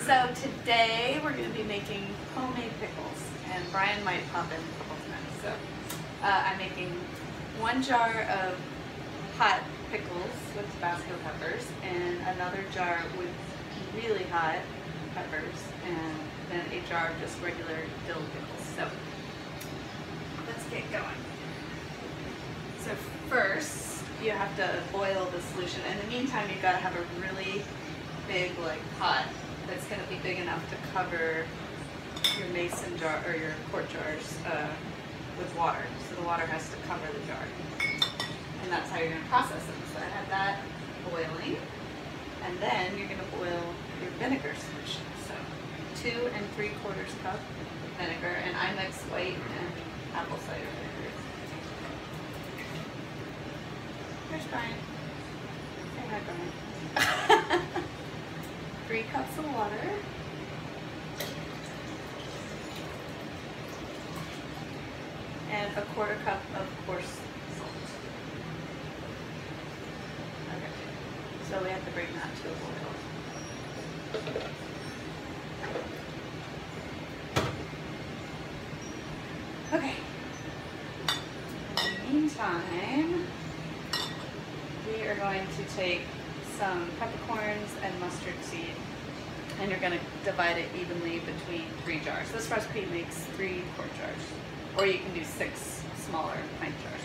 So today we're going to be making homemade pickles, and Brian might pop in a couple times. So I'm making 1 jar of hot pickles with Tabasco peppers, and another jar with really hot peppers, and then a jar of just regular dill pickles. So let's get going. So first, you have to boil the solution. In the meantime, you've got to have a really big pot that's going to be big enough to cover your mason jar or your quart jars with water. So the water has to cover the jar, and that's how you're going to process them. So I have that boiling, and then you're going to boil your vinegar solution. So 2 3/4 cup vinegar, and I mix white and apple cider vinegar. There's Brian. Say hi, Brian. 3 cups of water. And a 1/4 cup of coarse salt. Okay. So we have to bring that to a boil. Okay. In the meantime, we are going to take some peppercorns and mustard seed, and you're going to divide it evenly between 3 jars. This recipe makes 3 quart jars, or you can do 6 smaller pint jars.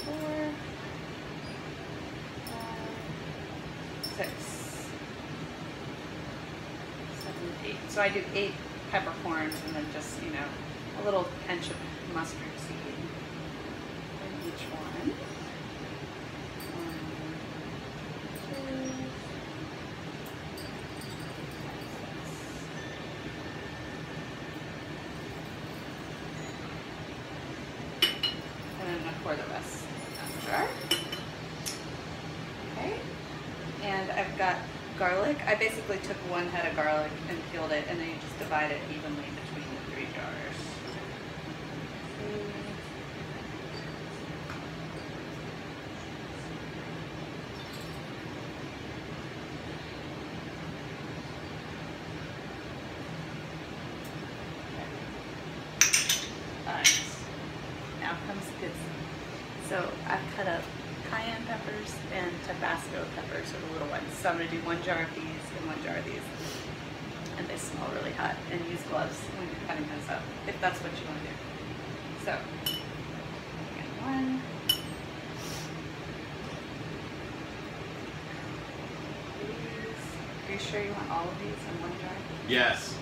4, 5, 6, 7, 8. So I do 8 peppercorns, and then just, a little pinch of mustard seed in each one. 1, 2, and then pour the rest in the jar. Okay, and I've got garlic. I basically took 1 head of garlic and peeled it, and then you just divide it evenly between the 3 jars. Alright, now comes the good stuff. So I've cut up cayenne peppers and Tabasco peppers, or the little ones. So I'm going to do 1 jar of these and 1 jar of these. And they smell really hot. And use gloves when you're cutting those up, if that's what you want to do. So, again, 1. These. Are you sure you want all of these in 1 jar? Yes.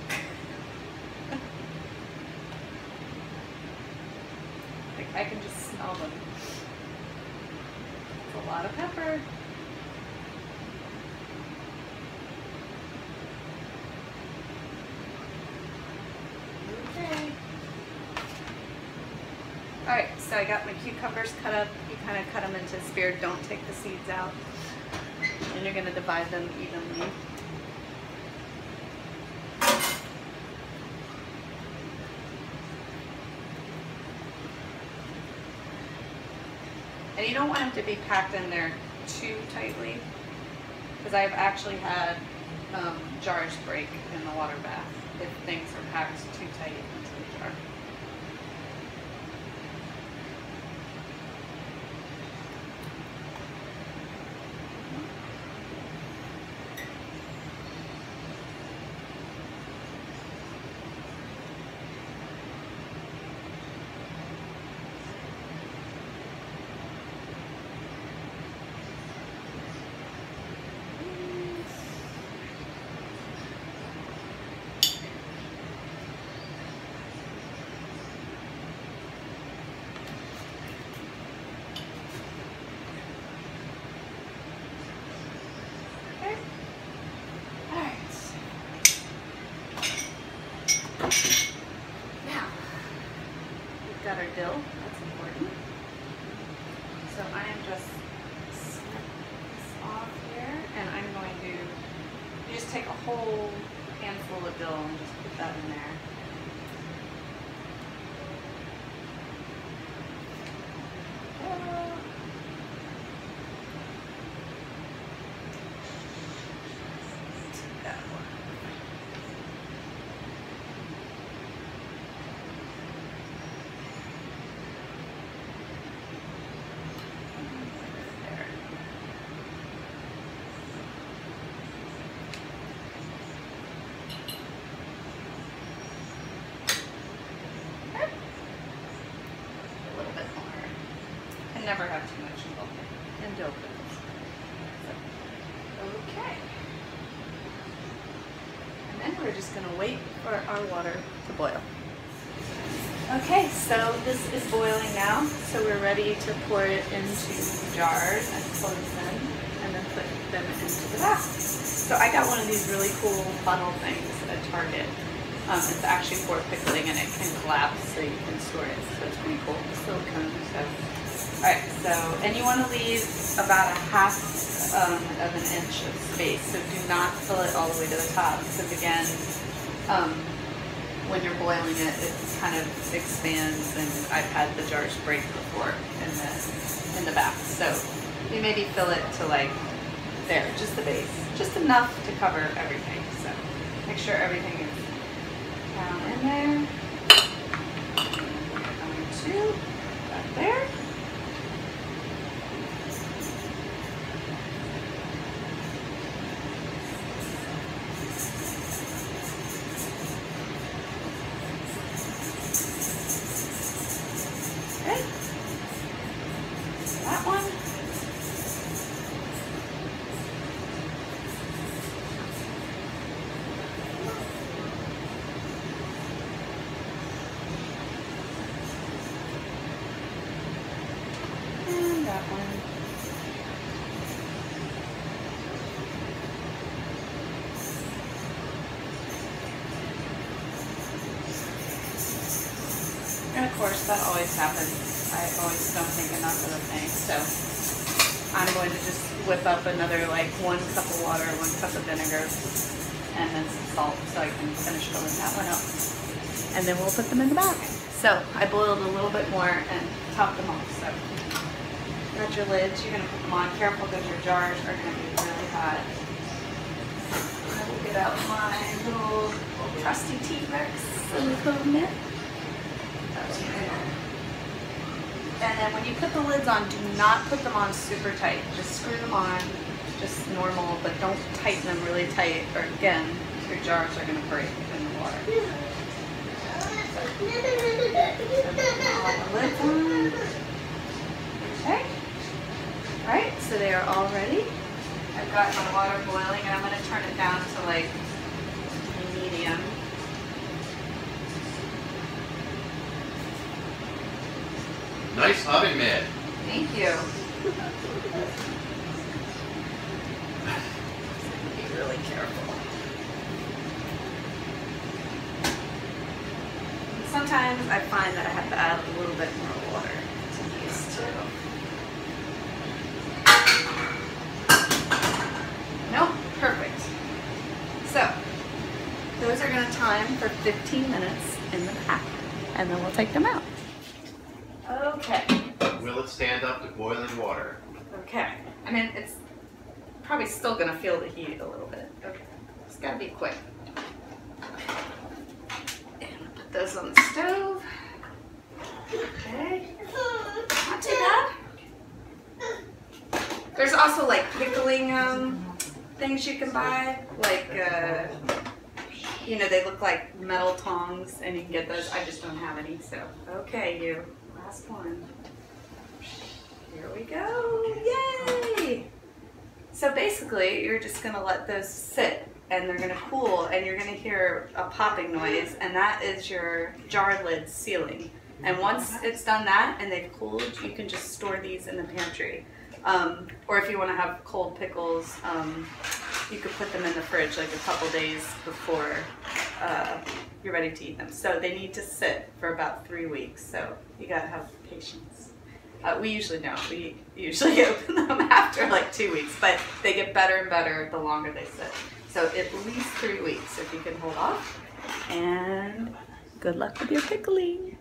I can just smell them. It's a lot of pepper. Okay. Alright, so I got my cucumbers cut up. You kind of cut them into a spear. Don't take the seeds out. And you're going to divide them evenly. And you don't want them to be packed in there too tightly, because I've actually had jars break in the water bath if things are packed too tight into the jar. Now, we've got our dill, that's important. So I am just snip this off here, and I'm going to, you just take a whole handful of dill and just put that in there. we're just gonna wait for our water to boil. Okay, so this is boiling now, so we're ready to pour it into jars and close them, and then put them into the bath. So I got one of these really cool funnel things at Target. It's actually for pickling, and it can collapse so you can store it, so it's pretty cool. Silicone. So. Alright, so, and you want to leave about a half of an inch of space, so do not fill it all the way to the top, because again, when you're boiling it, it kind of expands, and I've had the jars break before in the bath. So you maybe fill it to like there, just the base, just enough to cover everything. So make sure everything is down in there. Going to back there. Okay. That one. And that one. And of course, that always happens. I always don't think enough of the thing. So I'm going to just whip up another like 1 cup of water, 1 cup of vinegar, and then some salt so I can finish filling that one up. And then we'll put them in the bag. So I boiled a little bit more and topped them off. So got your lids. You're going to put them on. Careful because your jars are going to be really hot. I will get out my little trusty T-Rex silicone mitt. And then when you put the lids on, do not put them on super tight. Just screw them on, just normal, but don't tighten them really tight, or again, your jars are going to break in the water. All the lids on. Okay. Alright, so they are all ready. I've got my water boiling, and I'm going to turn it down to like medium. Nice oven mitt. Thank you. Be really careful. Sometimes I find that I have to add a little bit more water to these too. Nope, perfect. So, those are going to time for 15 minutes in the pack, and then we'll take them out. Okay. Will it stand up to boiling water? Okay. I mean, it's probably still going to feel the heat a little bit. Okay. It's got to be quick. And put those on the stove. Okay. Not too bad. There's also like pickling things you can buy. Like, you know, they look like metal tongs, and you can get those. I just don't have any, so. Okay, you. Last one. Here we go. Yay! So basically, you're just going to let those sit, and they're going to cool, and you're going to hear a popping noise, and that is your jar lid sealing. And once it's done that and they've cooled, you can just store these in the pantry. Or if you want to have cold pickles, you could put them in the fridge like a couple days before you're ready to eat them. So they need to sit for about 3 weeks, so you gotta have patience. We usually don't. We usually open them after like 2 weeks, but they get better and better the longer they sit. So at least 3 weeks if you can hold off. And good luck with your pickling.